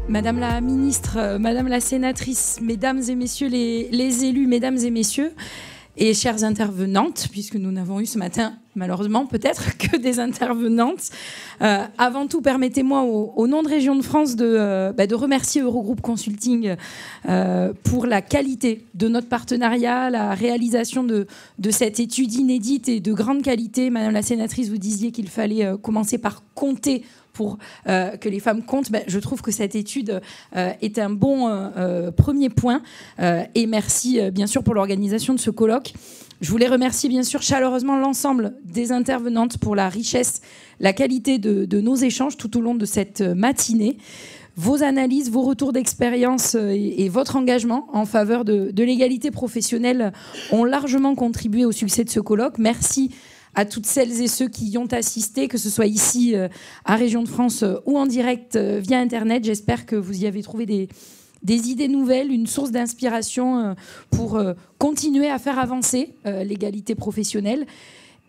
Madame la ministre, Madame la sénatrice, Mesdames et Messieurs les élus, Mesdames et Messieurs, et chères intervenantes, puisque nous n'avons eu ce matin, malheureusement, peut-être que des intervenantes. Avant tout, permettez-moi, au nom de Région de France, de remercier Eurogroupe Consulting pour la qualité de notre partenariat, la réalisation de cette étude inédite et de grande qualité. Madame la sénatrice, vous disiez qu'il fallait commencer par compter pour que les femmes comptent. Je trouve que cette étude est un bon premier point. Et merci, bien sûr, pour l'organisation de ce colloque. Je voulais remercier, bien sûr, chaleureusement l'ensemble des intervenantes pour la richesse, la qualité de nos échanges tout au long de cette matinée. Vos analyses, vos retours d'expérience et votre engagement en faveur de l'égalité professionnelle ont largement contribué au succès de ce colloque. Merci à toutes celles et ceux qui y ont assisté, que ce soit ici à Région de France ou en direct via Internet. J'espère que vous y avez trouvé des idées nouvelles, une source d'inspiration pour continuer à faire avancer l'égalité professionnelle.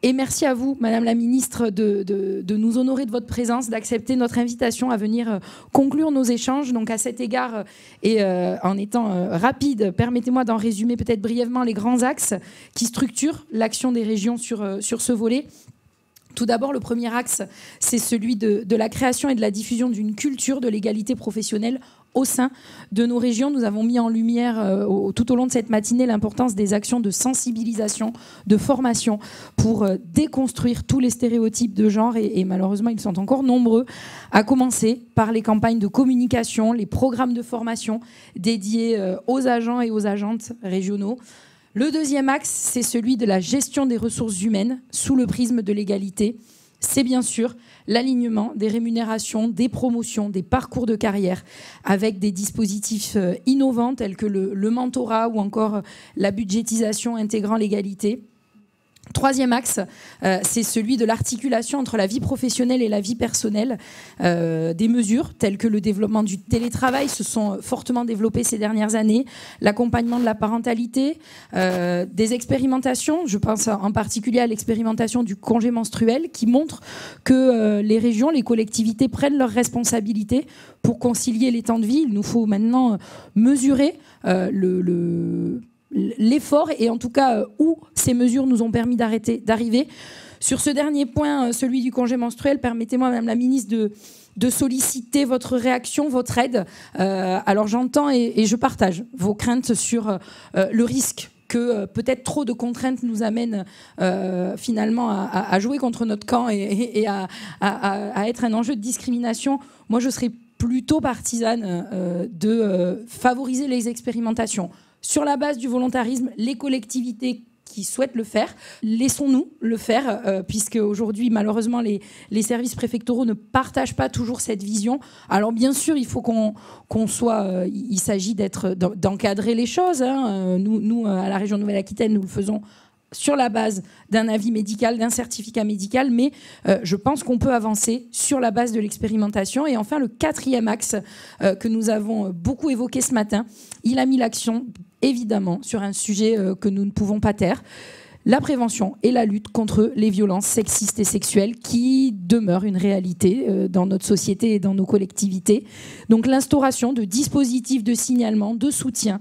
Et merci à vous, Madame la Ministre, de nous honorer de votre présence, d'accepter notre invitation à venir conclure nos échanges. Donc à cet égard, et en étant rapide, permettez-moi d'en résumer peut-être brièvement les grands axes qui structurent l'action des régions sur ce volet. Tout d'abord, le premier axe, c'est celui de la création et de la diffusion d'une culture de l'égalité professionnelle au sein de nos régions. Nous avons mis en lumière tout au long de cette matinée l'importance des actions de sensibilisation, de formation pour déconstruire tous les stéréotypes de genre et malheureusement ils sont encore nombreux, à commencer par les campagnes de communication, les programmes de formation dédiés aux agents et aux agentes régionaux. Le deuxième axe, c'est celui de la gestion des ressources humaines sous le prisme de l'égalité. C'est bien sûr l'alignement des rémunérations, des promotions, des parcours de carrière avec des dispositifs innovants tels que le mentorat ou encore la budgétisation intégrant l'égalité. Troisième axe, c'est celui de l'articulation entre la vie professionnelle et la vie personnelle. Des mesures telles que le développement du télétravail se sont fortement développées ces dernières années, l'accompagnement de la parentalité, des expérimentations, je pense en particulier à l'expérimentation du congé menstruel qui montre que les régions, les collectivités prennent leurs responsabilités pour concilier les temps de vie. Il nous faut maintenant mesurer l'effort et en tout cas où ces mesures nous ont permis d'arriver. Sur ce dernier point, celui du congé menstruel, permettez-moi, Madame la Ministre, de solliciter votre réaction, votre aide. Alors j'entends et je partage vos craintes sur le risque que peut-être trop de contraintes nous amènent finalement à jouer contre notre camp et à être un enjeu de discrimination. Moi, je serais plutôt partisane de favoriser les expérimentations. Sur la base du volontarisme, les collectivités qui souhaitent le faire, laissons-nous le faire, puisque aujourd'hui, malheureusement, les services préfectoraux ne partagent pas toujours cette vision. Alors, bien sûr, il faut qu'on soit... il s'agit d'encadrer les choses. Hein. Nous, à la région Nouvelle-Aquitaine, nous le faisons sur la base d'un avis médical, d'un certificat médical, mais je pense qu'on peut avancer sur la base de l'expérimentation. Et enfin, le quatrième axe que nous avons beaucoup évoqué ce matin, il a mis l'action, évidemment, sur un sujet que nous ne pouvons pas taire, la prévention et la lutte contre les violences sexistes et sexuelles qui demeurent une réalité dans notre société et dans nos collectivités. Donc l'instauration de dispositifs de signalement, de soutien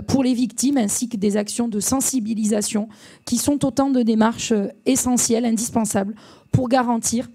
pour les victimes ainsi que des actions de sensibilisation qui sont autant de démarches essentielles, indispensables pour garantir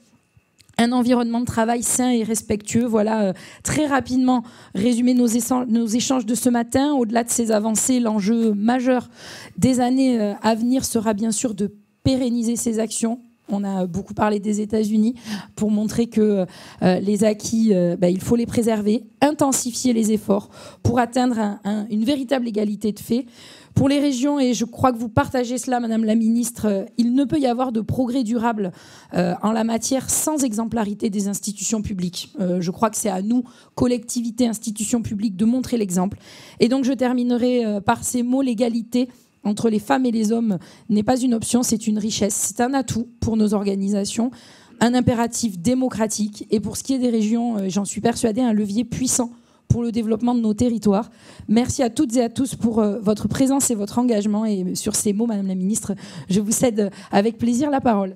un environnement de travail sain et respectueux. Voilà très rapidement résumé nos échanges de ce matin. Au-delà de ces avancées, l'enjeu majeur des années à venir sera bien sûr de pérenniser ces actions. On a beaucoup parlé des États-Unis pour montrer que les acquis, il faut les préserver, intensifier les efforts pour atteindre une véritable égalité de fait. Pour les régions, et je crois que vous partagez cela, Madame la Ministre, il ne peut y avoir de progrès durable en la matière sans exemplarité des institutions publiques. Je crois que c'est à nous, collectivités, institutions publiques, de montrer l'exemple. Et donc je terminerai par ces mots, l'égalité entre les femmes et les hommes n'est pas une option, c'est une richesse, c'est un atout pour nos organisations, un impératif démocratique et pour ce qui est des régions, j'en suis persuadée, un levier puissant pour le développement de nos territoires. Merci à toutes et à tous pour votre présence et votre engagement. Et sur ces mots, Madame la Ministre, je vous cède avec plaisir la parole.